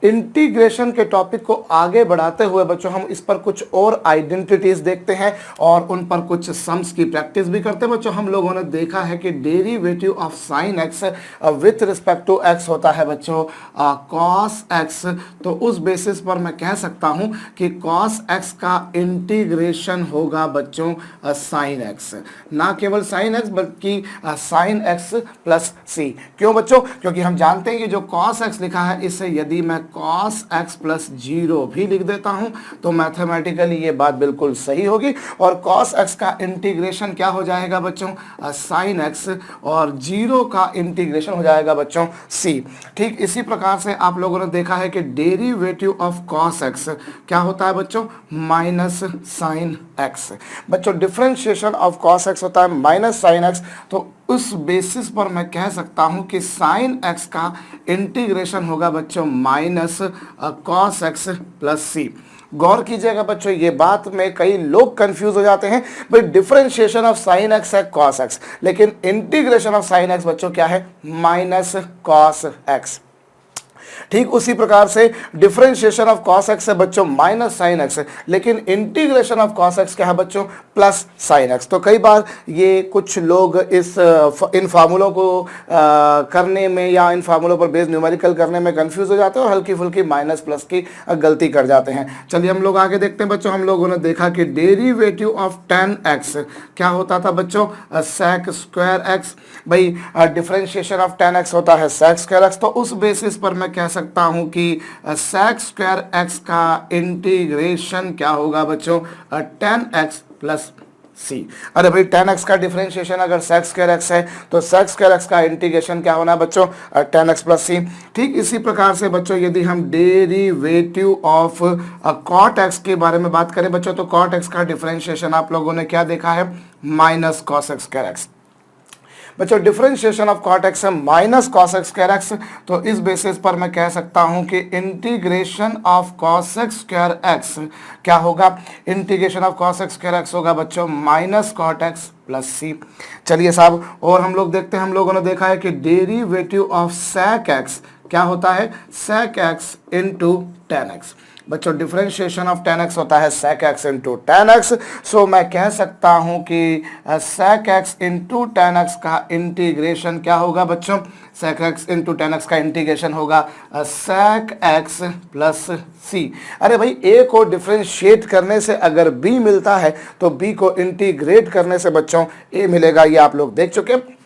Integration के topic को आगे बढ़ाते हुए बच्चों हम इस पर कुछ और आइडेंटिटीज देखते हैं और उन पर कुछ सम्स की प्रैक्टिस भी करते हैं। बच्चों हम लोगों ने देखा है कि derivative of sine X with respect to X होता है बच्चों कॉस एक्स। तो उस बेसिस पर मैं कह सकता हूं कि कॉस एक्स का इंटीग्रेशन होगा बच्चों साइन एक्स, ना केवल साइन एक्स बल्कि साइन एक्स प्लस सी। क्यों बच्चों? क्योंकि हम जानते हैं कि जो कॉस एक्स लिखा है इसे यदि मैं कॉस एक्स प्लस 0 भी लिख देता हूं तो मैथमेटिकली ये बात बिल्कुल सही होगी और कॉस एक्स का इंटीग्रेशन क्या हो जाएगा बच्चों साइन एक्स और 0 का इंटीग्रेशन हो जाएगा बच्चों सी। ठीक इसी प्रकार से आप लोगों ने देखा है कि डेरिवेटिव ऑफ कॉस एक्स क्या होता है बच्चों माइनस साइन एक्स। बच्चों डिफरेंशिएशन ऑफ कॉस एक्स होता है माइनस साइन एक्स। तो उस बेसिस पर मैं कह सकता हूं कि साइन एक्स का इंटीग्रेशन होगा बच्चों माइनस कॉस एक्स प्लस सी। गौर कीजिएगा बच्चों ये बात में कई लोग कंफ्यूज हो जाते हैं भाई डिफरेंशिएशन ऑफ साइन एक्स है कॉस एक्स, लेकिन इंटीग्रेशन ऑफ साइन एक्स बच्चों क्या है माइनस कॉस एक्स। ठीक उसी प्रकार से डिफरेंशिएशन ऑफ कॉस एक्स है बच्चों माइनस साइन एक्स है, लेकिन इंटीग्रेशन ऑफ कॉस एक्स क्या है बच्चों प्लस साइन एक्स। तो कई बार ये कुछ लोग इन फार्मूलों को करने में या इन फार्मूलों पर बेस्ड न्यूमेरिकल करने में कंफ्यूज हो जाते हैं और हल्की फुल्की माइनस प्लस की गलती कर जाते हैं। चलिए हम लोग आगे देखते हैं बच्चों। हम लोगों ने देखा कि डेरिवेटिव ऑफ tan x क्या होता था बच्चों sec स्क्वायर x। भाई डिफरेंशिएशन ऑफ tan x होता है sec स्क्वायर x। तो उस बेसिस पर मैं कह सकता हूं कि sec स्क्वायर x का इंटीग्रेशन क्या होगा बच्चों tan x प्लस सी। अरे भाई tan x का डिफरेंशिएशन अगर sec स्क्वायर x है तो sec स्क्वायर x का इंटीग्रेशन क्या होना है बच्चों tan x प्लस सी। ठीक इसी प्रकार से बच्चों यदि हम डेरिवेटिव ऑफ cot x के बारे में बात करें बच्चों तो cot x का डिफरेंशिएशन आप लोगों ने क्या देखा है minus cos x square x। बच्चों डिफरेंशिएशन ऑफ cot x है minus cos x square x। तो इस बेसिस पर मैं कह सकता हूं कि integration of cos x square x क्या होगा integration of cos x square x होगा बच्चों माइनस cot x प्लस सी। चलिए साहब और हम लोग देखते हैं। हम लोगों ने देखा है कि डेरिवेटिव ऑफ sec x क्या होता है sec x into tan x। बच्चों डिफरेंशिएशन ऑफ tan x होता है sec x into tan x। सो मैं कह सकता हूं कि sec x into tan x का इंटीग्रेशन क्या होगा बच्चों sec x into tan x का इंटीग्रेशन होगा sec x प्लस c। अरे भाई a को डिफरेंशिएट करने से अगर b मिलता है तो b को इंटीग्रेट करने से बच्चों a मिलेगा, ये आप लोग देख चुके हैं।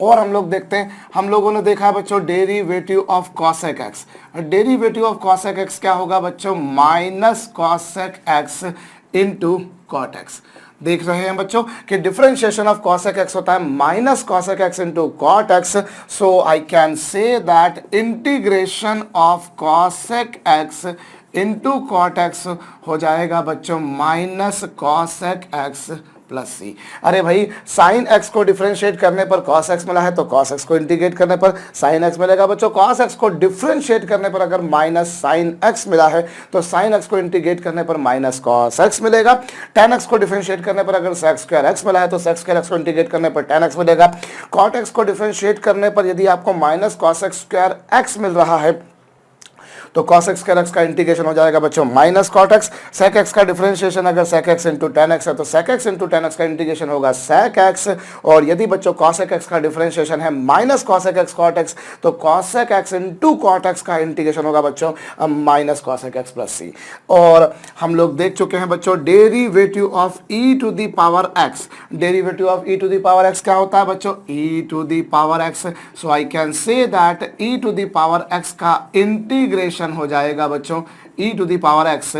और हम लोग देखते हैं। हम लोगों ने देखा है बच्चों derivative of cosec x। Derivative of cosec x क्या होगा बच्चों minus cosec x into cot x। देख रहे हैं बच्चों कि डिफरेंशिएशन ऑफ cosec x होता है minus cosec x into cot x। So I can say that integration of cosec x into cot x हो जाएगा बच्चों माइनस cosec x प्लस सी। अरे भाई साइन एक्स को डिफरेंशिएट करने पर cos x मिला है तो cos x को इंटीग्रेट करने पर sin x मिलेगा बच्चों। cos x को डिफरेंशिएट करने पर अगर माइनस साइन x मिला है तो sin x को इंटीग्रेट करने पर माइनस cos x मिलेगा। tan x को डिफरेंशिएट करने पर अगर sec स्क्वायर x मिला है तो sec स्क्वायर x को इंटीग्रेट करने पर tan x मिलेगा। cot x को डिफरेंशिएट करने पर यदि आपको minus cos x square x मिल रहा है तो cos x स्क्वायर x का इंटीग्रेशन हो जाएगा बच्चों minus cot x। sec x का डिफरेंशिएशन अगर sec x into tan x है तो sec x into tan x का इंटीग्रेशन होगा sec x। और यदि बच्चों cosec x का डिफरेंशिएशन है minus cosec x cot x तो cosec x into cot x का इंटीग्रेशन होगा बच्चों minus cosec x plus C. और हम लोग देख चुके हैं बच्चों derivative of e to the power x। Derivative of e to the power x क्या होता है बच्चों e to the power x। So I can say that e to the power x का इंटीग्रेशन हो जाएगा बच्चों e to the power x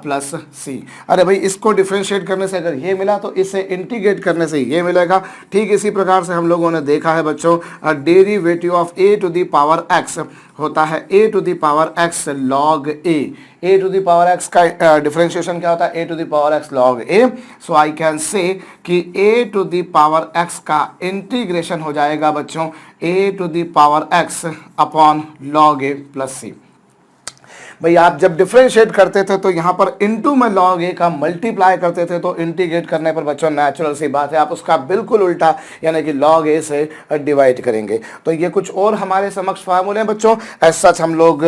plus सी। अरे भाई इसको डिफरेंशिएट करने से अगर ये मिला तो इसे इंटीग्रेट करने से ये मिलेगा। ठीक इसी प्रकार से हम लोगों ने देखा है बच्चों derivative of a to the power x होता है a to the power x log a to the power x का डिफरेंशिएशन क्या होता है a to the power x log a। So I can say कि a to the power x का integration हो जाएगा बच्चों a to the power x upon log a plus C. भाई आप जब डिफरेंशिएट करते थे तो यहाँ पर इनटू में log a का मल्टीप्लाई करते थे, तो इंटीग्रेट करने पर बच्चों नेचुरल सी बात है आप उसका बिल्कुल उल्टा यानी कि log a से डिवाइड करेंगे। तो ये कुछ और हमारे समक्ष फार्मूले हैं बच्चों। एज सच हम लोग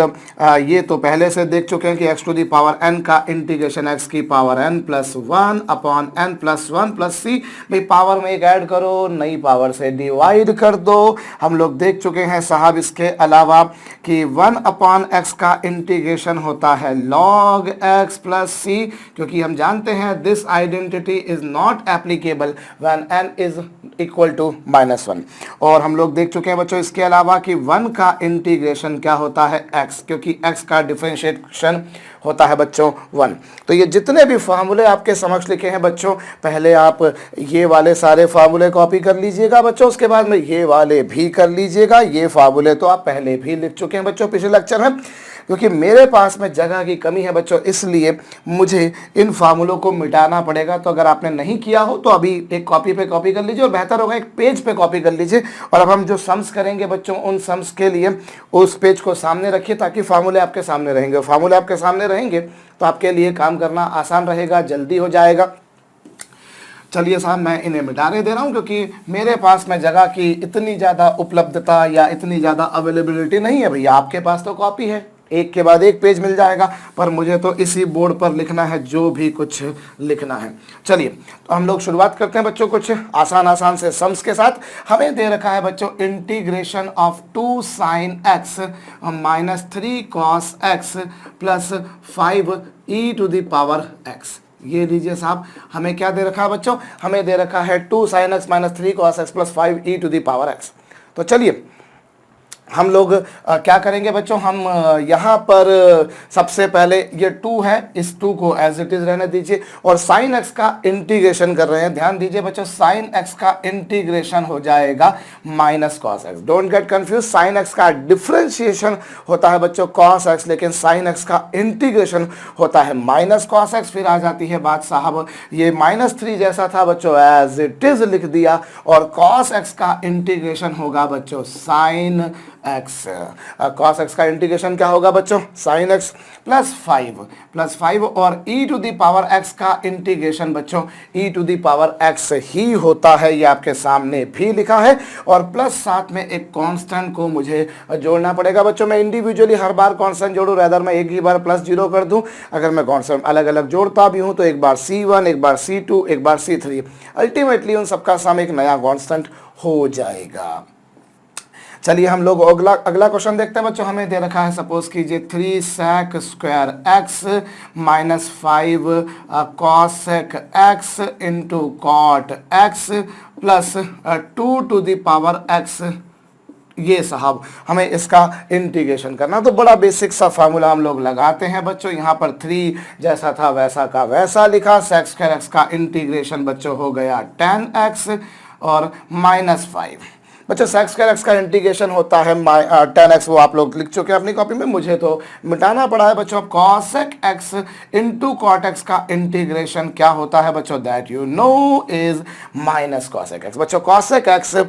ये तो पहले से देख चुके हैं कि x to the power n का इंटीग्रेशन x की power n plus 1 upon n plus 1 plus c, भाई पावर में एक ऐड करो, नई पावर से डिवाइड कर दो। हम लोग देख चुके हैं साहब इसके अलावा कि 1 अपॉन x का इंटीग्रेशन होता है log x प्लस c, क्योंकि हम जानते हैं this identity is not applicable when n is equal to -1। और हम लोग देख चुके हैं बच्चों इसके अलावा कि 1 का इंटीग्रेशन क्या होता है x, क्योंकि x का डिफरेंशिएशन होता है बच्चों 1। तो ये जितने भी फार्मूले आपके समक्ष लिखे हैं बच्चों, पहले आप ये वाले सारे फार्मूले कॉपी कर लीजिएगा बच्चों, उसके बाद में ये वाले भी कर लीजिएगा। ये फार्मूले तो आप पहले भी लिख चुके हैं बच्चों पिछले लेक्चर में, क्योंकि मेरे पास में जगह की कमी है बच्चों, इसलिए मुझे इन फार्मूलों को मिटाना पड़ेगा। तो अगर आपने नहीं किया हो तो अभी एक कॉपी पे कॉपी कर लीजिए, और बेहतर होगा एक पेज पे कॉपी कर लीजिए। और अब हम जो सम्स करेंगे बच्चों, उन सम्स के लिए उस पेज को सामने रखिए ताकि फार्मूले आपके सामने रहेंगे। फार्मूले आपके सामने रहेंगे तो आपके लिए काम करना आसान रहेगा, जल्दी हो जाएगा। चलिए साहब मैं इन्हें मिटाने दे रहा हूं, क्योंकि मेरे पास में जगह की इतनी ज़्यादा उपलब्धता या इतनी ज़्यादा अवेलेबिलिटी नहीं है। भैया आपके पास तो कॉपी है, एक के बाद एक पेज मिल जाएगा, पर मुझे तो इसी बोर्ड पर लिखना है जो भी कुछ लिखना है। चलिए तो हम लोग शुरुआत करते हैं बच्चों कुछ आसान से सम्स के साथ। हमें दे रखा है बच्चों integration of 2 sin x minus 3 cos x plus 5 e to the power x। ये लीजिए साहब, हमें क्या दे रखा है बच्चों, हमें दे रखा है 2 sin x minus 3 cos x plus 5 e to the power x। तो चलिए हम लोग क्या करेंगे बच्चों, हम यहाँ पर सबसे पहले ये 2 है, इस 2 को एज इट इज रहने दीजिए, और साइन x का इंटीग्रेशन कर रहे हैं। ध्यान दीजिए बच्चों, साइन x का इंटीग्रेशन हो जाएगा minus cos x। Don't get confuse, sine x का डिफरेंशिएशन होता है बच्चों कॉस x, लेकिन साइन x का इंटीग्रेशन होता है माइनस कॉस x। फिर आ जाती है बात साहब, ये -3 जैसा था बच्चों, एज इट इज लिख दिया, और कॉस x का इंटीग्रेशन होगा बच्चों साइन x। cos x का इंटीग्रेशन क्या होगा बच्चों, sin x प्लस 5 और e to the power x का इंटीग्रेशन बच्चों e to the power x ही होता है। ये आपके सामने भी लिखा है, और प्लस साथ में एक कांस्टेंट को मुझे जोड़ना पड़ेगा बच्चों। मैं इंडिविजुअली हर बार कांस्टेंट जोड़ूं, रेदर मैं एक ही बार +0 कर दूं। अगर मैं कांस्टेंट अलग अलग जोड़ता भी हूं तो एक बार C1, एक बार C2, एक बार C3, अल्टीमेटली उन सबका सम एक नया कांस्टेंट हो जाएगा। चलिए हम लोग अगला क्वेश्चन देखते हैं बच्चों। हमें दे रखा है, सपोज कीजिए 3 sec square x minus 5 cos sec x into cot x plus 2 to the power x। ये साहब हमें इसका इंटीग्रेशन करना, तो बड़ा बेसिक सा फार्मूला हम लोग लगाते हैं बच्चों। यहाँ पर 3 जैसा था वैसा का वैसा लिखा, sec स्क्वायर x का इंटीग्रेशन बच्चों हो गया tan x और -5। बच्चों sec स्क्वायर x का इंटीग्रेशन होता है tan x, वो आप लोग लिख चुके हैं अपनी कॉपी में, मुझे तो मिटाना पड़ा है बच्चों। cos x into cot x का इंटीग्रेशन क्या होता है बच्चों, that you know is minus cos x। बच्चों cos x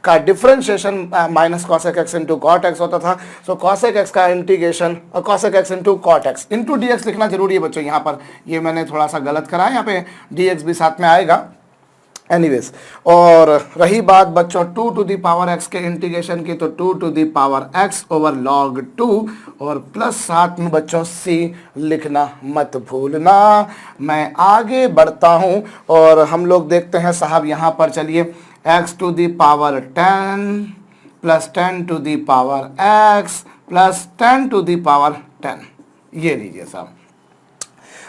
का differentiation minus cos x into cot x होता था। सो cos x का इंटीग्रेशन और cos x into cot x into dx लिखना जरूरी है बच्चों। यहाँ पर ये मैंने थोड़ा सा गलत करा है, यहाँ पे dx भी साथ में आएगा एनीवेज। और रही बात बच्चों 2 टू द पावर x के इंटीग्रेशन की, तो 2 to the power x over log 2, और प्लस साथ में बच्चों c लिखना मत भूलना। मैं आगे बढ़ता हूं और हम लोग देखते हैं साहब यहाँ पर, चलिए x to the power 10 plus 10 to the power x plus 10 to the power 10। ये लीजिए साहब,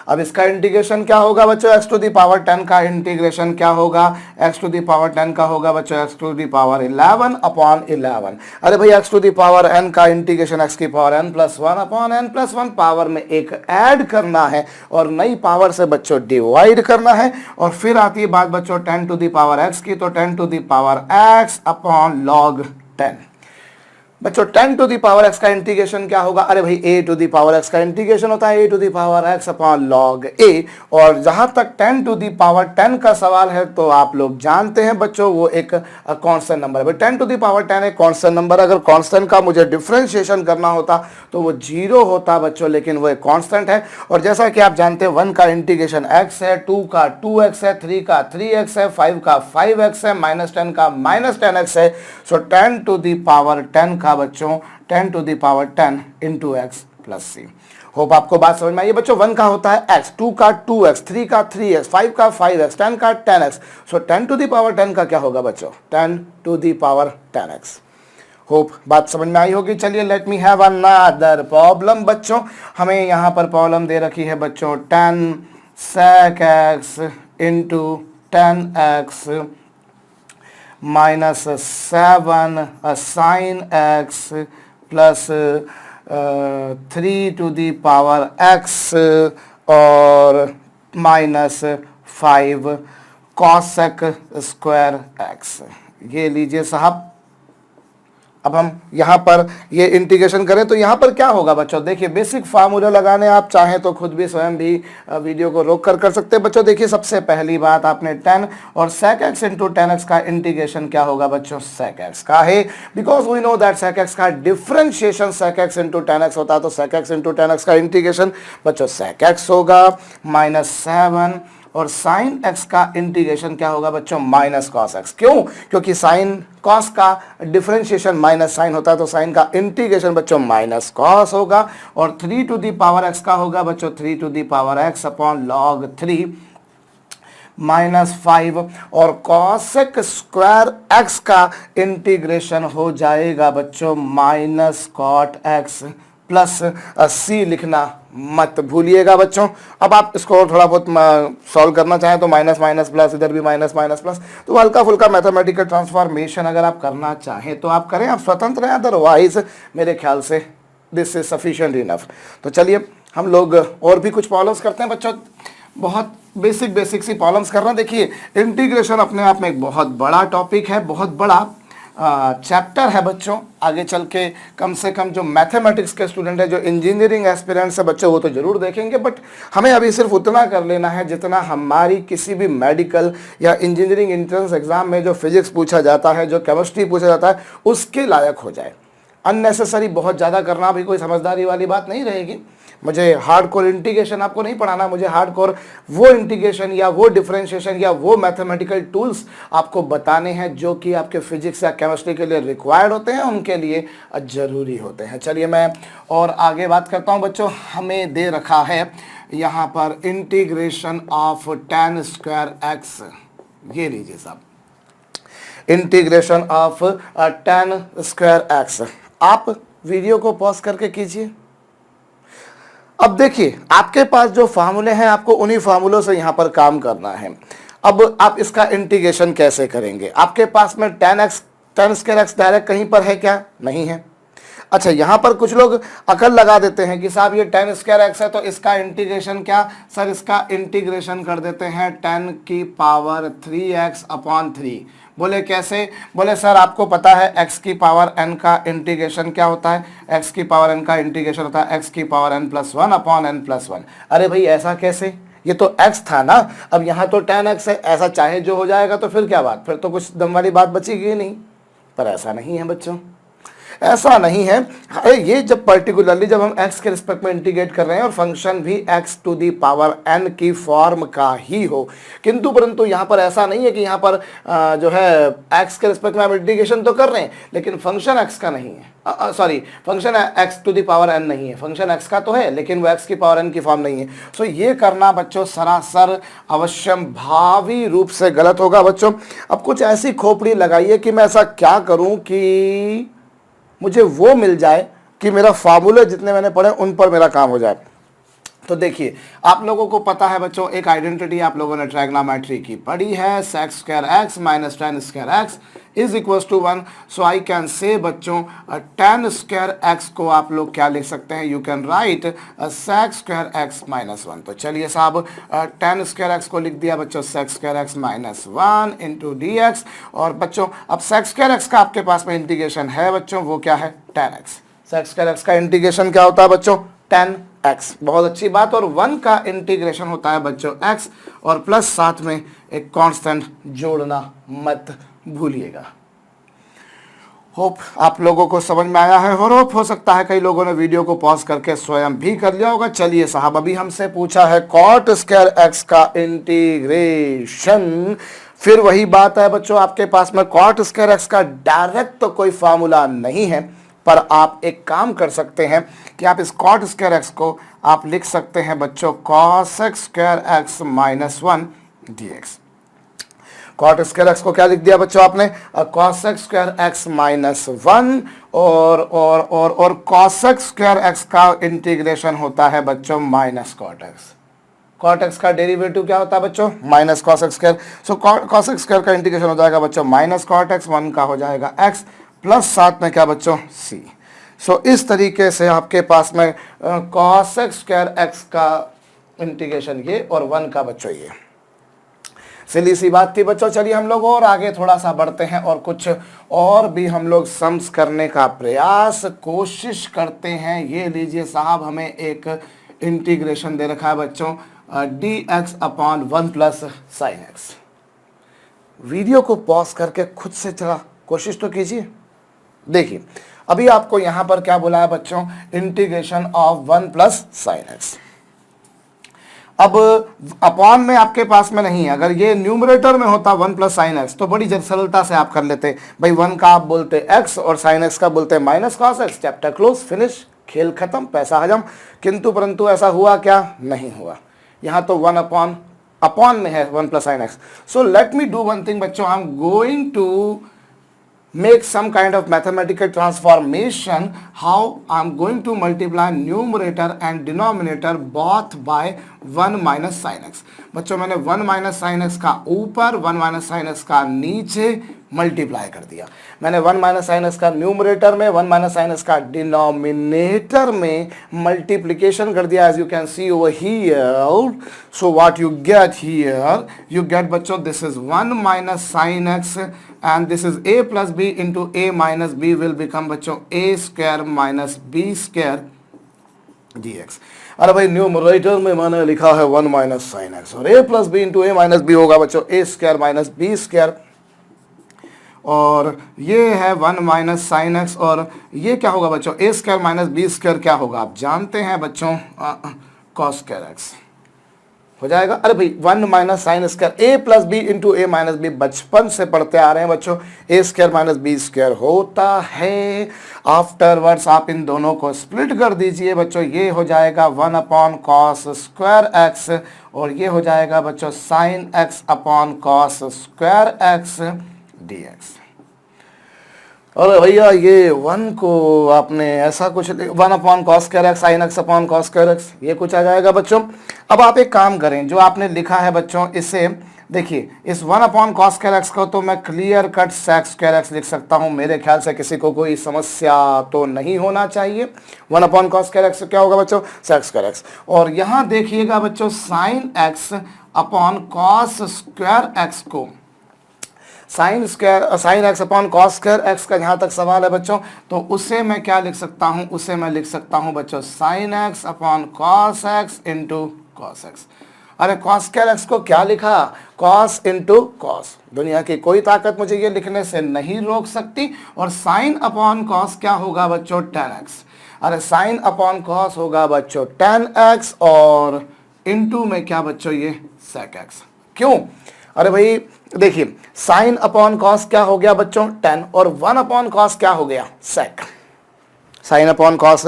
अब इसका इंटीग्रेशन क्या होगा बच्चों, x टू द पावर 10 का इंटीग्रेशन क्या होगा, x टू द पावर 10 का होगा बच्चों x to the power 11 upon 11। अरे भाई x to the power n का इंटीग्रेशन x की power n plus 1 upon n plus 1, power में एक ऐड करना है और नई पावर से बच्चों डिवाइड करना है। और फिर आती है बात बच्चों 10 टू द पावर x की, तो 10 to the power x upon log 10। बच्चों 10 टू दी पावर x का इंटीग्रेशन क्या होगा? अरे भाई a to the power x का इंटीग्रेशन होता है a to the power x upon log a। और जहां तक 10 टू दी पावर 10 का सवाल है तो आप लोग जानते हैं बच्चों वो एक कांस्टेंट नंबर है। 10 टू दी पावर 10 एक कांस्टेंट नंबर, अगर कांस्टेंट का मुझे डिफरेंशिएशन करना होता तो वो 0 होता बच्चों, लेकिन वो एक कांस्टेंट है। और जैसा कि आप जानते हैं 1 का इंटीग्रेशन x है, 2 का 2x है, 3 का 3x है, 5 का 5x है, -10 का -10x है। सो 10 टू दी पावर 10 का बच्चों 10 to the power 10 into x plus c. Hope आपको बात समझ में आई है बच्चों। 1 का होता है x, 2 का 2x, 3 का 3x, 5 का 5x, 10 का 10x। So 10 to the power 10 का क्या होगा बच्चों? 10 to the power 10x। Hope बात समझ में आई होगी। चलिए let me have another problem बच्चों। हमें यहाँ पर प्रॉब्लम दे रखी है बच्चों 10 sec x into 10x minus 7 sin x plus 3 to the power x और माइनस 5 cosec स्क्वायर x। ये लीजिए साहब। अब हम यहाँ पर ये इंटीग्रेशन करें तो यहाँ पर क्या होगा बच्चों? देखिए बेसिक फार्मूला लगाने आप चाहें तो खुद भी स्वयं भी वीडियो को रोक कर सकते हैं बच्चों। देखिए सबसे पहली बात आपने 10 और sec x इंटू 10x का इंटीग्रेशन क्या होगा बच्चों? sec x का है, because we know that sec x का differentiation sec x into 10x होता है। तो sec x इंटू 10x का इंटीग्रेशन बच्चों sec x होगा -7 और sin x का इंटीग्रेशन क्या होगा बच्चों? Minus cos x। क्यों? क्योंकि sin cos का डिफरेंशिएशन माइनस sin होता है, तो sin का इंटीग्रेशन बच्चों माइनस cos होगा। और 3 टू दी पावर x का होगा बच्चों 3 to the power x upon log 3 -5 और cosec स्क्वायर x का इंटीग्रेशन हो जाएगा बच्चों minus cot x plus c लिखना मत भूलिएगा बच्चों। अब आप इसको थोड़ा बहुत सॉल्व करना चाहें तो माइनस माइनस प्लस, इधर भी माइनस माइनस प्लस, तो हल्का फुल्का मैथमेटिकल ट्रांसफॉर्मेशन अगर आप करना चाहें तो आप करें, आप स्वतंत्र हैं। अदरवाइज मेरे ख्याल से दिस इज सफिशिएंट इनफ। तो चलिए हम लोग और भी कुछ प्रॉब्लम्स करते हैं बच्चों। बहुत बेसिक सी प्रॉब्लम्स कर रहे हैं। देखिए इंटीग्रेशन अपने आप में एक बहुत बड़ा टॉपिक है, बहुत बड़ा चैप्टर है बच्चों। आगे चल के कम से कम जो मैथमेटिक्स के स्टूडेंट है, जो इंजीनियरिंग एस्पिरेंट्स है बच्चों, वो तो जरूर देखेंगे। बट हमें अभी सिर्फ उतना कर लेना है जितना हमारी किसी भी मेडिकल या इंजीनियरिंग एंट्रेंस एग्जाम में जो फिजिक्स पूछा जाता है, जो केमिस्ट्री पूछा जाता है, उसके लायक हो जाए। अननेसेसरी बहुत ज़्यादा करना भी कोई समझदारी वाली बात नहीं रहेगी। मुझे हार्डकोर इंटीग्रेशन आपको नहीं पढ़ाना, मुझे हार्डकोर वो इंटीग्रेशन या वो डिफरेंशिएशन या वो मैथमेटिकल टूल्स आपको बताने हैं जो कि आपके फिजिक्स या केमिस्ट्री के लिए रिक्वायर्ड होते हैं, उनके लिए ज़रूरी होते हैं। चलिए मैं और आगे बात करता हूं बच्चों। हमें दे रखा है यहाँ पर integration of tan square x। ये लीजिए साहब, integration of tan square x। आप वीडियो को पॉज करके कीजिए। अब देखिए आपके पास जो फार्मूले हैं, आपको उन्हीं फार्मूलों से यहाँ पर काम करना है। अब आप इसका इंटीग्रेशन कैसे करेंगे? आपके पास में tan स्क्वायर x डायरेक्ट कहीं पर है क्या? नहीं है। अच्छा, यहाँ पर कुछ लोग अकल लगा देते हैं कि साहब ये tan स्क्वायर x है तो इसका इंटीग्रेशन क्या? सर इसका इंटीग्रेशन कर देते हैं 10 की पावर 3x अपॉन 3। बोले कैसे? बोले सर आपको पता है x की पावर n का इंटीग्रेशन क्या होता है? x की पावर n का इंटीग्रेशन होता है x की power n plus 1 upon n plus 1। अरे भाई ऐसा कैसे? ये तो x था ना, अब यहाँ तो tan x है, ऐसा चाहे जो हो जाएगा तो फिर क्या बात, फिर तो कुछ दम वाली बात बचेगी नहीं। पर ऐसा नहीं है बच्चों, ऐसा नहीं है। अरे ये जब पर्टिकुलरली जब हम x के रिस्पेक्ट में इंटीग्रेट कर रहे हैं और फंक्शन भी x to the power n की फॉर्म का ही हो, किंतु परंतु यहाँ पर ऐसा नहीं है कि यहाँ पर जो है x के रिस्पेक्ट में हम इंटीग्रेशन तो कर रहे हैं लेकिन फंक्शन x का नहीं है। Sorry, function x to the power n नहीं है, फंक्शन x का तो है लेकिन वो x की पावर n की फॉर्म नहीं है। सो ये करना बच्चों सरासर अवश्यम भावी रूप से गलत होगा बच्चों। अब कुछ ऐसी खोपड़ी लगाइए कि मैं ऐसा क्या करूं कि मुझे वो मिल जाए कि मेरा फार्मूले जितने मैंने पढ़े उन पर मेरा काम हो जाए। तो देखिए आप लोगों को पता है बच्चों, एक आइडेंटिटी आप लोगों ने ट्रायगोनोमेट्री की पढ़ी है, sec square x minus tan square x is equal to 1। So I can say बच्चों tan स्क्वायर एक्स को आप लोग क्या लिख सकते हैं, you can write sec square x minus 1। तो चलिए साहब tan स्क्वायर एक्स को लिख दिया बच्चों sec square x minus 1 into D x. और बच्चों अब sec स्क्वायर एक्स का आपके पास में इंटीग्रेशन है बच्चों, वो क्या है tan x। sec square x का इंटीग्रेशन क्या होता है बच्चों, tan x। बहुत अच्छी बात। और 1 का इंटीग्रेशन होता है बच्चों x, और प्लस साथ में एक कांस्टेंट जोड़ना मत भूलिएगा। होप आप लोगों को समझ में आया है, और होप हो सकता है कई लोगों ने वीडियो को पॉज करके स्वयं भी कर लिया होगा। चलिए साहब अभी हमसे पूछा है cot स्क्वायर x का इंटीग्रेशन। फिर वही बात है बच्चों, आपके पास में cot स्क्वायर x का डायरेक्ट तो कोई फार्मूला नहीं है, पर आप एक काम कर सकते हैं कि आप इस cot स्क्वायर x को आप लिख सकते हैं बच्चों cos square x minus 1 dx। cot square x को क्या लिख दिया बच्चों आपने, cos स्क्वायर x माइनस 1 और cos स्क्वायर x का इंटीग्रेशन होता है बच्चों minus cot x। cot x का डेरिवेटिव क्या होता है बच्चों, माइनस cos स्क्वायर। सो cos स्क्वायर का इंटीग्रेशन हो जाएगा बच्चों माइनस cot x, 1 का हो जाएगा x, प्लस साथ में क्या बच्चों c। सो इस तरीके से आपके पास में cos स्क्वायर x का इंटीग्रेशन ये, और 1 का बच्चों ये। सिली सी बात थी बच्चों। चलिए हम लोग और आगे थोड़ा सा बढ़ते हैं और कुछ और भी हम लोग सम्स करने का प्रयास कोशिश करते हैं। ये लीजिए साहब, हमें एक इंटीग्रेशन दे रखा है बच्चों dx upon 1 plus sine x. Video को पॉज करके खुद से थोड़ा कोशिश तो कीजिए। देखिए अभी आपको यहां पर क्या बोला है बच्चों, integration of 1 plus sine x. अब अपॉन में आपके पास में नहीं है, अगर ये न्यूमरेटर में होता 1 प्लस साइन एक्स तो बड़ी सरलता से आप कर लेते भाई, 1 का आप बोलते x और साइन एक्स का बोलते minus cos x, chapter close, finish, खेल खत्म, पैसा हजम। किंतु परंतु ऐसा हुआ क्या, नहीं हुआ। यहाँ तो 1 अपॉन में है 1 plus sine x. So let me do one thing बच्चों, I am going to make some kind of mathematical transformation, how I'm going to multiply numerator and denominator both by 1 minus sin x। बच्चों मैंने 1 minus sine x का ऊपर 1 minus sine x का नीचे multiply कर दिया। मैंने 1 माइनस साइन एक्स का न्यूमरेटर में 1 माइनस साइन एक्स का डिनोमिनेटर में मल्टीप्लिकेशन कर दिया, as you can see over here. So what you get here, you get बच्चों this is 1 minus sine x and this is a plus b into a minus b will become बच्चों a square minus b square dx। अरे भाई numerator में मैंने लिखा है 1 minus sine x, और a plus b into a minus b होगा बच्चों a square minus b square, और ये है 1 माइनस साइन एक्स, और ये क्या होगा बच्चों a square minus b square क्या होगा आप जानते हैं बच्चों, cos स्क्वायर एक्स हो जाएगा। अरे भाई 1 minus sine square a plus b into a minus b बचपन से पढ़ते आ रहे हैं बच्चों, a square minus b square होता है। आफ्टरवर्ड्स आप इन दोनों को स्प्लिट कर दीजिए बच्चों, ये हो जाएगा 1 अपॉन कॉस स्क्वायर एक्स, और ये हो जाएगा बच्चों sine x upon cos square x dx। अरे भैया ये 1 को आपने ऐसा कुछ 1 upon cos square x sign x upon cos square x, ये कुछ आ जाएगा बच्चों। अब आप एक काम करें, जो आपने लिखा है बच्चों इसे देखिए, इस 1 अपॉन कॉस स्क्वायर एक्स को तो मैं clear cut sec square x लिख सकता हूं। मेरे ख्याल से किसी को कोई समस्या तो नहीं होना चाहिए। 1 अपॉन कॉस स्क्वायर एक्स क्या होगा बच्चों, सेक स्क्वायर एक्स। और यहां देखिएगा बच्चों sine x upon cos square x को, sine x upon cos square x का जहां तक सवाल है बच्चों, तो उसे मैं क्या लिख सकता हूं, उसे मैं लिख सकता हूं बच्चों sine x upon cos x into cos x. अरे कॉस स्क्वायर एक्स को क्या लिखा, कॉस इंटू कॉस। दुनिया की कोई ताकत मुझे ये लिखने से नहीं रोक सकती। और साइन अपॉन कॉस क्या होगा बच्चों, टेन एक्स। अरे साइन अपॉन कॉस होगा बच्चों टेन एक्स, और इंटू में क्या बच्चों ये सेक एक्स। क्यों, अरे भाई देखिए साइन अपॉन कॉस क्या हो गया बच्चों 10, और 1 अपॉन कॉस क्या हो गया सेक। साइन अपॉन कॉस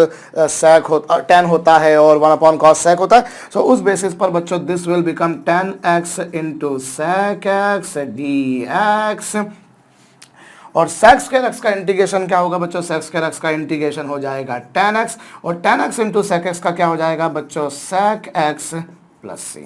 सेक 10 होता है और 1 अपॉन कॉस सेक होता है। सो उस बेसिस पर बच्चों this will become 10x into sec x d x. और sec स्क्वायर x का इंटीग्रेशन क्या होगा बच्चों, sec स्क्वायर x का इंटीग्रेशन हो जाएगा tan x, और tan x into sec x का क्या हो जाएगा बच्चों, sec x प्लस c।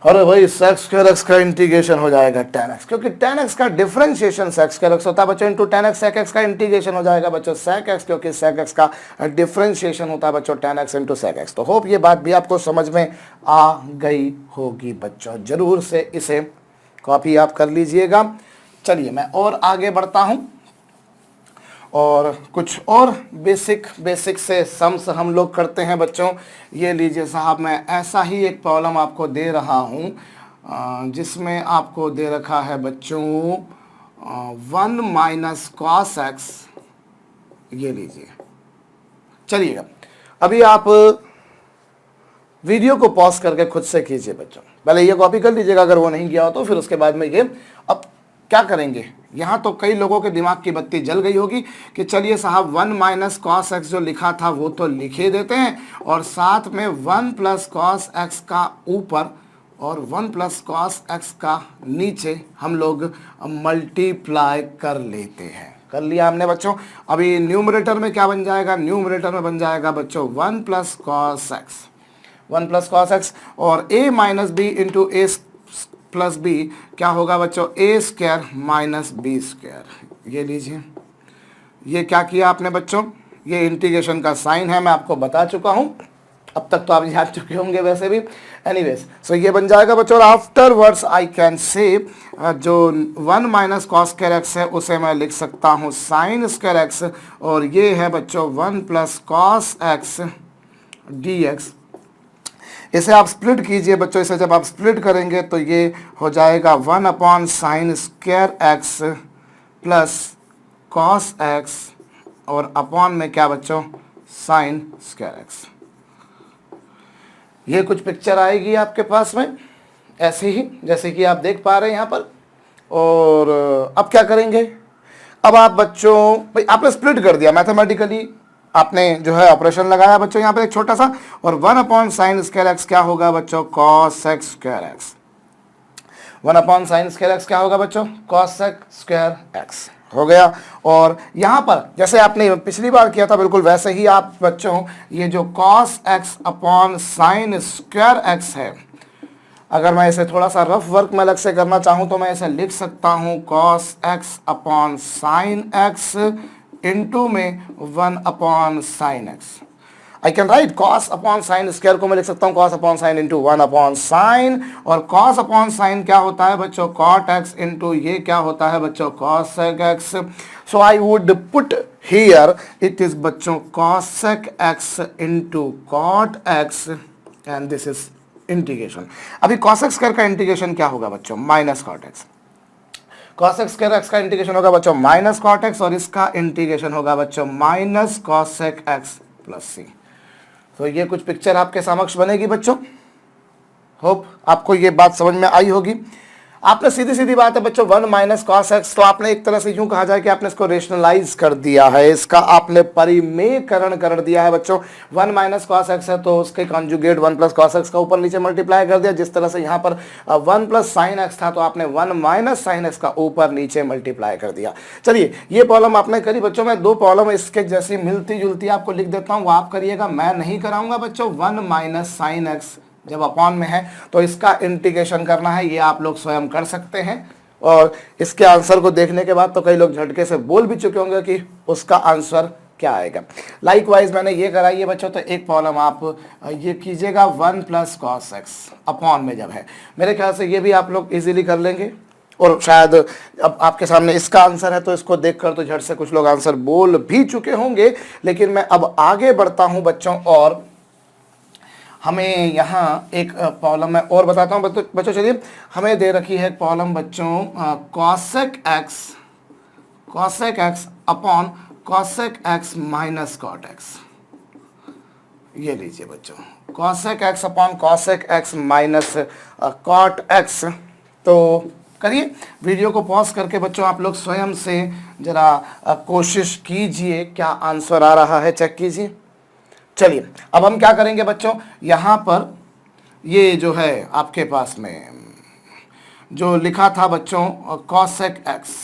अरे भाई sec स्क्वायर x का इंटीग्रेशन हो जाएगा tan x, क्योंकि tan x का डिफरेंशिएशन sec स्क्वायर x होता है बच्चों, into tan x sec x का इंटीग्रेशन हो जाएगा बच्चों sec x, क्योंकि sec x का डिफरेंशिएशन होता है बच्चों tan x into sec x। तो होप ये बात भी आपको समझ में आ गई होगी बच्चों, जरूर से इसे कॉपी आप कर लीजिएगा। चलिए मैं और आगे बढ़ता हूं और कुछ और बेसिक से सम्स हम लोग करते हैं बच्चों। ये लीजिए साहब, मैं ऐसा ही एक प्रॉब्लम आपको दे रहा हूं जिसमें आपको दे रखा है बच्चों 1 माइनस कॉस एक्स। ये लीजिए, चलिएगा अभी आप वीडियो को पॉज करके खुद से कीजिए बच्चों, पहले ये कॉपी कर लीजिएगा अगर वो नहीं किया हो तो, फिर उसके बाद में ये अब क्या करेंगे। यहाँ तो कई लोगों के दिमाग की बत्ती जल गई होगी कि चलिए साहब 1 माइनस कॉस एक्स जो लिखा था वो तो लिखे देते हैं, और साथ में 1 प्लस कॉस एक्स का ऊपर और 1 प्लस कॉस एक्स का नीचे हम लोग मल्टीप्लाई कर लेते हैं। कर लिया हमने बच्चों। अभी न्यूमरेटर में क्या बन जाएगा, न्यूमरेटर में बन जाएगा बच्चों 1 plus cos x, 1 plus cos x, और a minus b into a plus b क्या होगा बच्चों, a square minus b square. ये लीजिए, ये क्या किया आपने बच्चों, ये इंटीग्रेशन का साइन है, मैं आपको बता चुका हूं, अब तक तो आप याद चुके होंगे वैसे भी। एनीवेज सो ये बन जाएगा बच्चों, और आफ्टर वर्ड्स आई कैन से जो 1 माइनस कॉस स्क्वायर एक्स है उसे मैं लिख सकता हूँ साइन स्क्वायर एक्स, और ये है बच्चों 1 plus cos x d x. इसे आप स्प्लिट कीजिए बच्चों, इसे जब आप स्प्लिट करेंगे तो ये हो जाएगा 1 upon sine square x plus cos x, और अपॉन में क्या बच्चों, साइन स्क्वायर एक्स। ये कुछ पिक्चर आएगी आपके पास में ऐसे ही जैसे कि आप देख पा रहे हैं यहाँ पर। और अब क्या करेंगे, अब आप बच्चों भाई आपने स्प्लिट कर दिया मैथमेटिकली, आपने जो है ऑपरेशन लगाया बच्चों यहाँ पे एक छोटा सा, और 1 अपॉन साइन स्क्वायर एक्स क्या होगा बच्चों, cos x square x. 1 upon sine square x क्या होगा बच्चों, कॉस एक्स स्क्वायर एक्स हो गया। और यहाँ पर जैसे आपने पिछली बार किया था बिल्कुल वैसे ही आप बच्चों ये जो cos x upon sine square x है, अगर मैं इसे थोड़ा सा रफ वर्क में अलग से करना चाहूँ तो मैं इसे लिख सकता हूँ cos x upon sine x into में 1 upon sine x. I can write cos upon sine square को मैं लिख सकता हूँ cos upon sine into 1 upon sine, और कॉस अपॉन साइन क्या होता है बच्चों, कॉट एक्स इंटू ये क्या होता है बच्चों, cosec x. So I would put here it is बच्चों cosec x into cot x, and this is integration. अभी कॉसेक स्क्वायर का इंटीग्रेशन क्या होगा बच्चों, minus cot x. Cos x square x का इंटीग्रेशन होगा बच्चों माइनस कॉट एक्स, और इसका इंटीग्रेशन होगा बच्चों माइनस कॉसेक एक्स प्लस सी। तो ये कुछ पिक्चर आपके समक्ष बनेगी बच्चों, होप आपको ये बात समझ में आई होगी। आपने सीधी सीधी बात है बच्चों 1 माइनस कॉस एक्स, तो आपने एक तरह से यूं कहा जाए कि आपने इसको रेशनलाइज कर दिया है, इसका आपने परिमेयकरण कर दिया है बच्चों। 1 माइनस कॉस एक्स है तो उसके कॉन्जुगेट 1 प्लस कॉस एक्स का ऊपर नीचे मल्टीप्लाई कर दिया, जिस तरह से यहाँ पर 1 प्लस साइन एक्स था तो आपने 1 माइनस साइन एक्स का ऊपर नीचे मल्टीप्लाई कर दिया। चलिए ये प्रॉब्लम आपने करी बच्चों, मैं 2 प्रॉब्लम इसके जैसी मिलती जुलती आपको लिख देता हूँ, वो आप करिएगा, मैं नहीं कराऊंगा बच्चों। 1 माइनस साइन एक्स जब अपॉन में है तो इसका इंटीग्रेशन करना है, ये आप लोग स्वयं कर सकते हैं। और इसके आंसर को देखने के बाद तो कई लोग झटके से बोल भी चुके होंगे कि उसका आंसर क्या आएगा। लाइकवाइज मैंने ये कराई है बच्चों, तो एक प्रॉब्लम आप ये कीजिएगा 1 प्लस कॉस एक्स अपॉन में जब है, मेरे ख्याल से ये भी आप लोग इजीली कर लेंगे। और शायद अब आपके सामने इसका आंसर है तो इसको देखकर तो झट से कुछ लोग आंसर बोल भी चुके होंगे, लेकिन मैं अब आगे बढ़ता हूं बच्चों, और हमें यहाँ एक प्रॉब्लम मैं और बताता हूँ बच्चों। चलिए हमें दे रखी है प्रॉब्लम बच्चों cosec x upon cosec x minus cot x. ये लीजिए बच्चों cosec x upon cosec x minus cot x. तो करिए वीडियो को पॉज करके बच्चों आप लोग स्वयं से जरा कोशिश कीजिए क्या आंसर आ रहा है, चेक कीजिए। चलिए अब हम क्या करेंगे बच्चों, यहाँ पर ये जो है आपके पास में जो लिखा था बच्चों कॉसेक एक्स,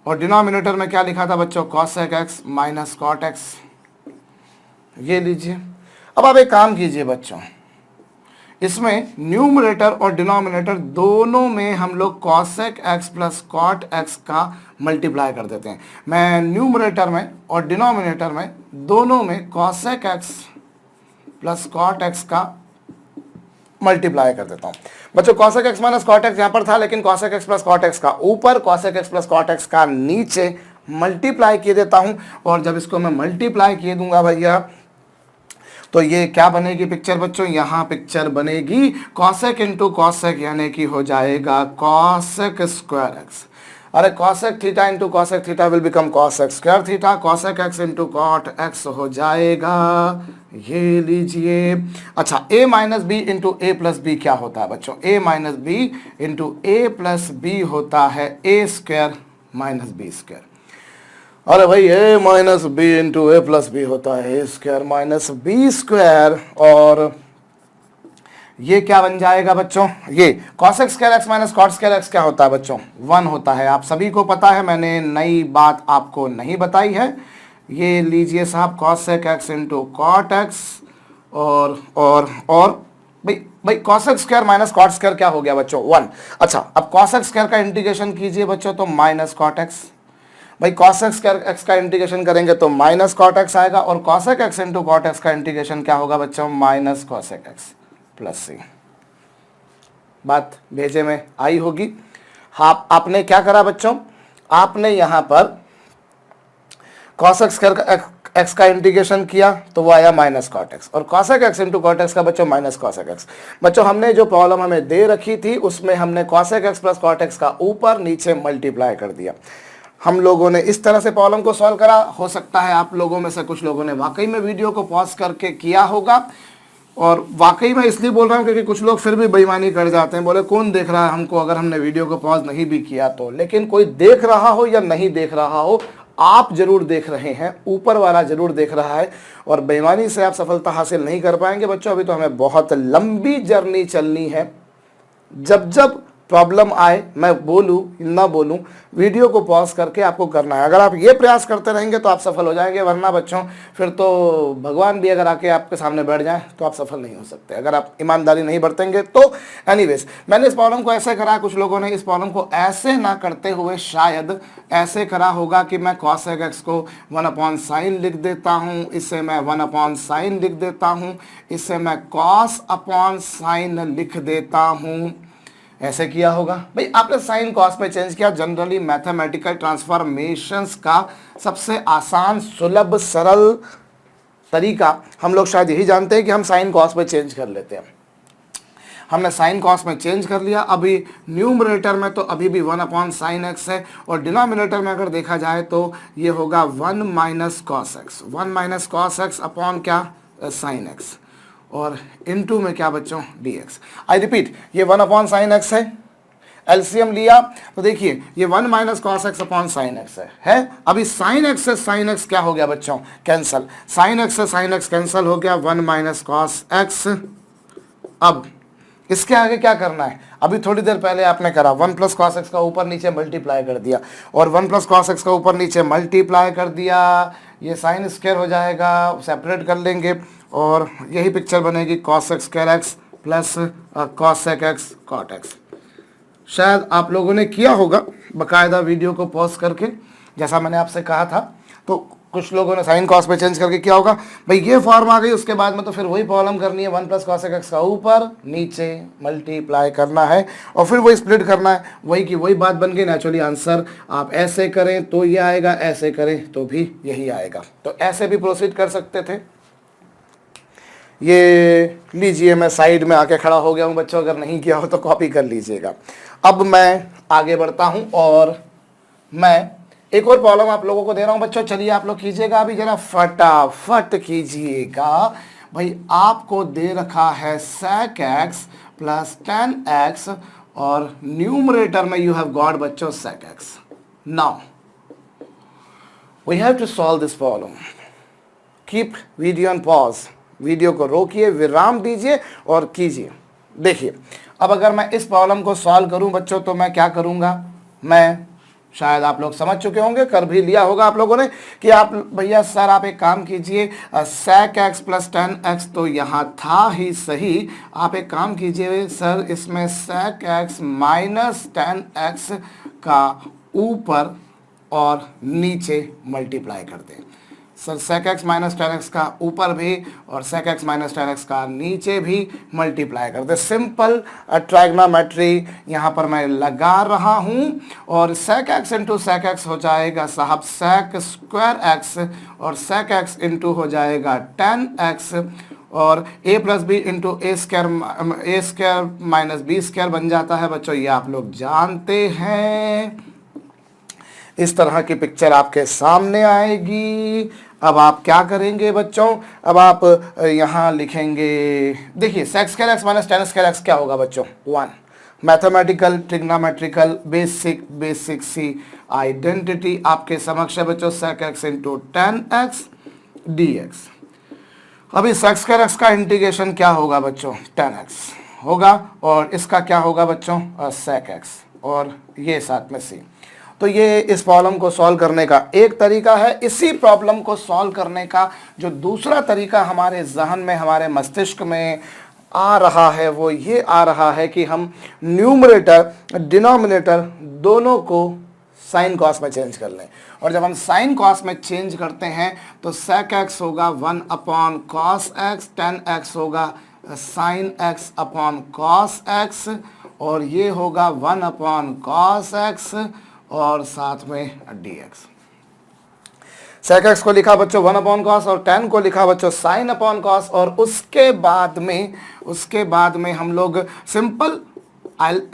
और डिनोमिनेटर में क्या लिखा था बच्चों, cosec x minus cot x, ये लीजिए। अब आप एक काम कीजिए बच्चों, इसमें न्यूमरेटर और डिनोमिनेटर दोनों में हम लोग cosec x plus cot x का मल्टीप्लाई कर देते हैं। मैं न्यूमरेटर में और डिनोमिनेटर में दोनों में cosec x plus cot x का मल्टीप्लाई कर देता हूं बच्चों। cosec x minus cot x यहां पर था, लेकिन cosec x plus cot x का ऊपर, cosec x plus cot x का नीचे मल्टीप्लाई किए देता हूं। और जब इसको मैं मल्टीप्लाई किए दूंगा भैया, तो ये क्या बनेगी पिक्चर बच्चों, यहां पिक्चर बनेगी cosec इंटू cosec, यानी कि हो जाएगा cosec स्क्वायर x। अरे cosec theta into cosec theta will become cosec square theta, cosec x into cot x हो जाएगा, ये लीजिए। अच्छा, a minus b into a plus b क्या होता है बच्चों, a minus b into a plus b होता है a square minus b square. अरे भाई a minus b into a plus b होता है a square minus b square, और ये क्या बन जाएगा बच्चों, ये cosec square x minus cot square x क्या होता है बच्चों, 1 होता है। आप सभी को पता है, मैंने नई बात आपको नहीं बताई है। ये लीजिए साहब cosec x into cot x, और भाई cosec square minus cot square क्या हो गया बच्चों, 1। अच्छा, अब cosec स्क्वायर का इंटीग्रेशन कीजिए बच्चों, तो माइनस cot x। भाई cosec स्क्वायर x का इंटीग्रेशन करेंगे तो माइनस cot x आएगा, और cosec x into cot x का इंटीग्रेशन क्या होगा बच्चों, माइनस cosec x प्लस सी। बात भेजे में आई होगी। हाँ, आपने क्या करा बच्चों, आपने यहां पर cosec स्क्वायर x का इंटीग्रेशन किया तो वो आया माइनस cot x, और cosec x into cot x का बच्चों माइनस cosec x। बच्चों हमने जो प्रॉब्लम हमें दे रखी थी उसमें हमने cosec x plus cot x का ऊपर नीचे मल्टीप्लाई कर दिया। हम लोगों ने इस तरह से प्रॉब्लम को सॉल्व करा। हो सकता है आप लोगों में से कुछ लोगों ने वाकई में वीडियो को पॉज करके किया होगा, और वाकई मैं इसलिए बोल रहा हूँ क्योंकि कुछ लोग फिर भी बेईमानी कर जाते हैं, बोले कौन देख रहा है हमको अगर हमने वीडियो को पॉज नहीं भी किया तो। लेकिन कोई देख रहा हो या नहीं देख रहा हो, आप जरूर देख रहे हैं, ऊपर वाला जरूर देख रहा है, और बेईमानी से आप सफलता हासिल नहीं कर पाएंगे बच्चों। अभी तो हमें बहुत लंबी जर्नी चलनी है। जब जब प्रॉब्लम आए, मैं बोलूं ना बोलूं, वीडियो को पॉज करके आपको करना है। अगर आप ये प्रयास करते रहेंगे तो आप सफल हो जाएंगे, वरना बच्चों फिर तो भगवान भी अगर आके आपके सामने बैठ जाए तो आप सफल नहीं हो सकते, अगर आप ईमानदारी नहीं बरतेंगे तो। एनीवेज, मैंने इस प्रॉब्लम को ऐसे करा, कुछ लोगों ने इस प्रॉब्लम को ऐसे ना करते हुए शायद ऐसे करा होगा कि मैं cosec x को 1/sin लिख देता हूँ, इससे मैं 1/sin लिख देता हूँ, इससे मैं cos/sin लिख देता हूँ, ऐसे किया होगा। भाई आपने साइन कॉस में चेंज किया। जनरली मैथमेटिकल ट्रांसफॉर्मेशंस का सबसे आसान, सुलभ, सरल तरीका हम लोग शायद यही जानते हैं कि हम साइन कॉस में चेंज कर लेते हैं। हमने साइन कॉस में चेंज कर लिया। अभी न्यूमरेटर में तो अभी भी 1/sin x है, और डिनोमिनेटर में अगर देखा जाए तो ये होगा 1 minus cos x, 1 minus cos x upon क्या, sin x, और इनटू में क्या बच्चों, dx। आई रिपीट, ये 1/sin x है, एलसीएम लिया तो देखिए ये 1 minus cos x upon sin x है। अभी sin x से sin x क्या हो गया बच्चों, कैंसल। sin x से sin x कैंसल हो गया, 1 माइनस cos x। अब इसके आगे क्या करना है, अभी थोड़ी देर पहले आपने करा 1 प्लस cos x का ऊपर नीचे मल्टीप्लाई कर दिया, और 1 प्लस cos x का ऊपर नीचे मल्टीप्लाई कर दिया, ये साइन स्क्वायर हो जाएगा, सेपरेट कर लेंगे, और यही पिक्चर बनेगी cosec square x plus cosec x cot x। शायद आप लोगों ने किया होगा बकायदा वीडियो को पॉज करके, जैसा मैंने आपसे कहा था। तो कुछ लोगों ने साइन कॉस पे चेंज करके किया होगा। भाई ये फॉर्म आ गई, उसके बाद में तो फिर वही प्रॉब्लम करनी है, 1 प्लस cosec x का ऊपर नीचे मल्टीप्लाई करना है, और फिर वही स्प्लिट करना है। वही की वही बात बन गई। नेचुरली आंसर आप ऐसे करें तो ये आएगा, ऐसे करें तो भी यही आएगा। तो ऐसे भी प्रोसीड कर सकते थे। ये लीजिए, मैं साइड में आके खड़ा हो गया हूँ बच्चों, अगर नहीं किया हो तो कॉपी कर लीजिएगा। अब मैं आगे बढ़ता हूँ, और मैं एक और प्रॉब्लम आप लोगों को दे रहा हूँ बच्चों। चलिए आप लोग कीजिएगा, अभी जरा फटाफट कीजिएगा। भाई आपको दे रखा है sec x प्लस 10x, और न्यूमरेटर में यू हैव गॉट बच्चों sec x। Now we have to solve this problem. Keep video on pause, video को रोकिए, विराम दीजिए और कीजिए। देखिए, अब अगर मैं इस प्रॉब्लम को सॉल्व करूं बच्चों तो मैं क्या करूंगा, मैं शायद आप लोग समझ चुके होंगे, कर भी लिया होगा आप लोगों ने कि आप भैया सर आप एक काम कीजिए sec x प्लस 10x तो यहाँ था ही सही, आप एक काम कीजिए सर इसमें sec x माइनस 10x का ऊपर और नीचे मल्टीप्लाई कर दें। Sir sec x minus 10x का ऊपर भी और sec x माइनस 10x का नीचे भी मल्टीप्लाई कर दे। सिंपल ट्राइग्नोमेट्री यहाँ पर मैं लगा रहा हूँ और sec x into sec x हो जाएगा साहब sec स्क्वायर x और sec x इंटू हो जाएगा 10x और a plus b into a square minus b square बन जाता है बच्चों, ये आप लोग जानते हैं। इस तरह की पिक्चर आपके सामने आएगी। अब आप क्या करेंगे बच्चों, अब आप यहाँ लिखेंगे, देखिए sec square x minus 10 square x क्या होगा बच्चों, 1। मैथमेटिकल ट्रिग्नोमेट्रिकल बेसिक सी आइडेंटिटी आपके समक्ष है बच्चों, sec x into 10x dx। अभी sec स्क्वायर x का इंटीग्रेशन क्या होगा बच्चों, 10x होगा और इसका क्या होगा बच्चों, sec x और ये साथ में c। तो ये इस प्रॉब्लम को सॉल्व करने का एक तरीका है। इसी प्रॉब्लम को सॉल्व करने का जो दूसरा तरीका हमारे जहन में, हमारे मस्तिष्क में आ रहा है वो ये आ रहा है कि हम न्यूमरेटर डिनोमिनेटर दोनों को साइन कॉस में चेंज कर लें। और जब हम साइन कॉस में चेंज करते हैं तो sec x होगा 1 अपॉन कॉस एक्स, 10x होगा साइन x अपॉन कॉस x और ये होगा 1 अपॉन कॉस x और साथ में dx। sec x को लिखा बच्चों 1 अपॉन कॉस और 10 को लिखा बच्चों साइन अपॉन कॉस और उसके बाद में हम लोग सिंपल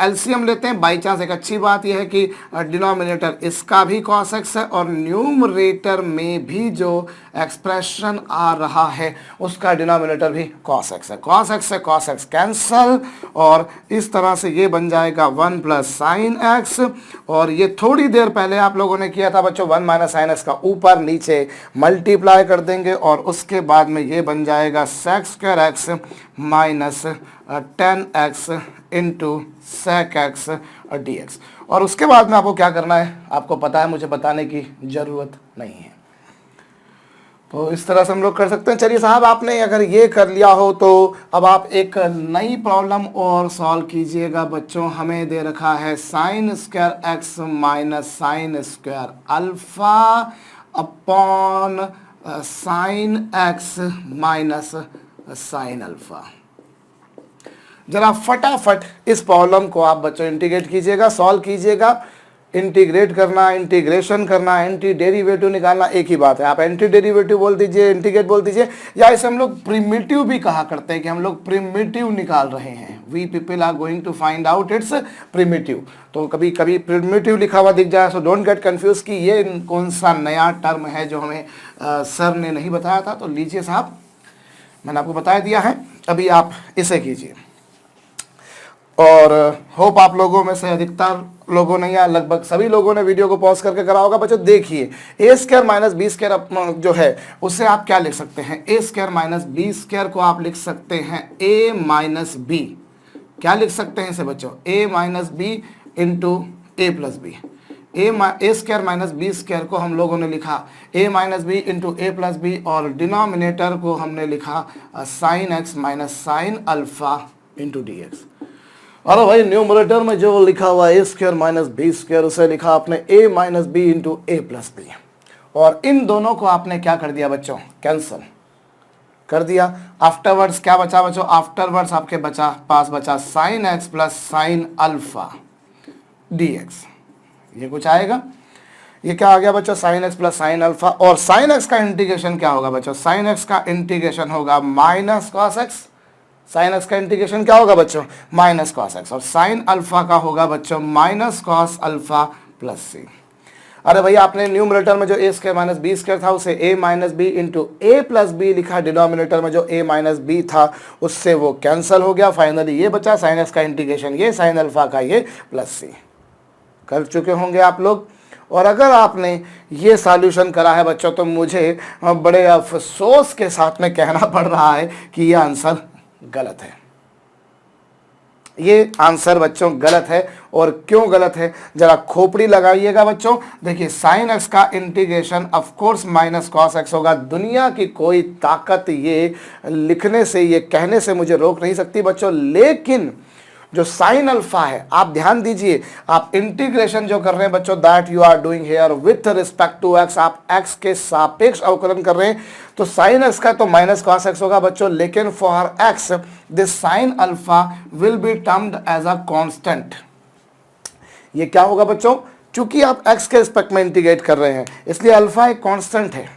एलसीएम लेते हैं। बाई चांस एक अच्छी बात यह है कि डिनोमिनेटर इसका भी cos x है और न्यूमरेटर में भी जो एक्सप्रेशन आ रहा है उसका डिनोमिनेटर भी cos x है। cos x से cos x कैंसल और इस तरह से ये बन जाएगा 1 प्लस साइन एक्स और ये थोड़ी देर पहले आप लोगों ने किया था बच्चों 1 माइनस साइन एक्स का ऊपर नीचे मल्टीप्लाई कर देंगे और उसके बाद में ये बन जाएगा sec square x minus 10x into sec x dx। और उसके बाद में आपको क्या करना है आपको पता है, मुझे बताने की ज़रूरत नहीं है। तो इस तरह से हम लोग कर सकते हैं। चलिए साहब, आपने अगर ये कर लिया हो तो अब आप एक नई प्रॉब्लम और सॉल्व कीजिएगा बच्चों। हमें दे रखा है sine square x minus sine square alpha upon sine x minus sine alpha. जरा फटाफट इस प्रॉब्लम को आप बच्चों इंटीग्रेट कीजिएगा, सॉल्व कीजिएगा। इंटीग्रेट करना, इंटीग्रेशन करना, एंटी डेरिवेटिव निकालना एक ही बात है। आप एंटी डेरिवेटिव बोल दीजिए, इंटीग्रेट बोल दीजिए, या इसे हम लोग प्रिमिटिव भी कहा करते हैं कि हम लोग प्रिमिटिव निकाल रहे हैं। We people are going to find out its primitive. तो कभी कभी प्रिमिटिव लिखा हुआ दिख जाए सो डोंट गेट कंफ्यूज कि ये कौन सा नया टर्म है जो हमें सर ने नहीं बताया था। तो लीजिए साहब, मैंने आपको बता दिया है, अभी आप इसे कीजिए। और होप आप लोगों में से अधिकतर लोगों ने या लगभग सभी लोगों ने वीडियो को पॉज करके करा होगा। बच्चों देखिए, ए स्क्वायर माइनस बी स्क्वायर जो है उससे आप क्या लिख सकते हैं, ए स्क्वायर माइनस बी स्क्वायर को आप लिख सकते हैं ए माइनस बी। क्या लिख सकते हैं इसे बच्चों, ए minus b into a plus B. A square minus b square को हम लोगों ने लिखा ए minus b into a plus B और डिनोमिनेटर को हमने लिखा sine x minus sine alpha into D x. अरे भाई, न्यूमरेटर में जो लिखा हुआ ए स्क्वायर माइनस बी स्क्वायर उसे लिखा आपने ए minus b into a plus B और इन दोनों को आपने क्या कर दिया बच्चों, कैंसल कर दिया। आफ्टरवर्ड्स क्या बचा बच्चों, आफ्टरवर्ड्स आपके पास बचा sine x plus sine alpha D x. ये कुछ आएगा, ये क्या आ गया बच्चों, sine x plus sine alpha. और साइन एक्स का इंटीग्रेशन क्या होगा बच्चों, साइन एक्स का इंटीग्रेशन होगा minus cos x. Sign x का इंटीग्रेशन क्या होगा बच्चों, माइनस कॉस एक्स। और साइन अल्फा का होगा बच्चों माइनस कॉस अल्फा प्लस सी। अरे भैया, आपने न्यूमरेटर में जो ए स्क्वायर माइनस बी स्क्वायर था उसे ए minus b into a plus B लिखा, डिनोमिनेटर में जो ए माइनस बी था उससे वो कैंसल हो गया। फाइनली ये बचा साइन एक्स का इंटीग्रेशन ये, साइन अल्फा का ये प्लस सी। कर चुके होंगे आप लोग। और अगर आपने ये सॉल्यूशन करा है बच्चों तो मुझे बड़े अफसोस के साथ में कहना पड़ रहा है कि ये आंसर गलत है। ये आंसर बच्चों गलत है। और क्यों गलत है जरा खोपड़ी लगाइएगा बच्चों। देखिए साइन एक्स का integration of course minus cos x होगा। दुनिया की कोई ताकत ये लिखने से, ये कहने से मुझे रोक नहीं सकती बच्चों। लेकिन जो साइन अल्फा है, आप ध्यान दीजिए, आप इंटीग्रेशन जो कर रहे हैं बच्चों, that you are doing here with respect to x, आप एक्स के सापेक्ष अवकलन कर रहे हैं, तो साइन एक्स का तो माइनस कॉस एक्स होगा बच्चों। लेकिन for x this sine alpha will be termed as a constant. ये क्या होगा बच्चों, चूंकि आप एक्स के रिस्पेक्ट में इंटीग्रेट कर रहे हैं इसलिए अल्फा एक कांस्टेंट है।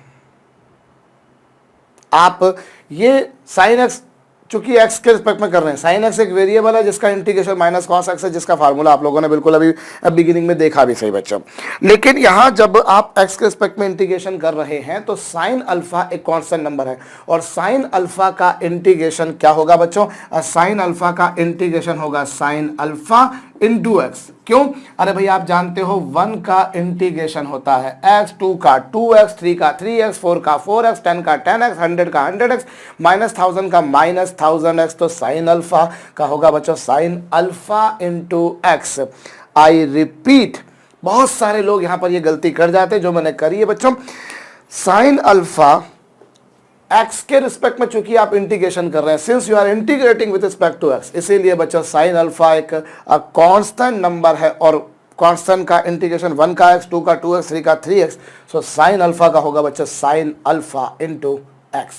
आप ये साइन एक्स चूंकि एक्स के रिस्पेक्ट में कर रहे हैं, साइन एक्स एक वेरिएबल है जिसका इंटीग्रेशन माइनस कॉस एक्स है, जिसका फार्मूला आप लोगों ने बिल्कुल अभी बिगिनिंग में देखा भी सही बच्चों। लेकिन यहां जब आप एक्स के रिस्पेक्ट में इंटीग्रेशन कर रहे हैं तो साइन अल्फा एक कांस्टेंट नंबर है और साइन अल्फा का इंटीग्रेशन क्या होगा बच्चों, साइन अल्फा का इंटीग्रेशन होगा साइन अल्फा इंटू एक्स। क्यों, अरे भाई आप जानते हो 1 का इंटीग्रेशन होता है x, 2 का 2x, 3 का 3x, 4 का 4x, 10 का 10x, 100 का 100x, माइनस 1000 का माइनस 1000x। तो साइन अल्फा का होगा बच्चों sine alpha into x. I repeat, बहुत सारे लोग यहां पर ये गलती कर जाते हैं जो मैंने करी है बच्चों। साइन अल्फा एक्स के रिस्पेक्ट में चूंकि आप इंटीग्रेशन कर रहे हैं, since you are integrating with respect to x, इसीलिए बच्चों साइन अल्फा एक कांस्टेंट नंबर है और कांस्टेंट का इंटीग्रेशन 1 का x, 2 का 2x, 3 का 3x। सो साइन अल्फा का होगा बच्चों साइन अल्फा इंटू एक्स।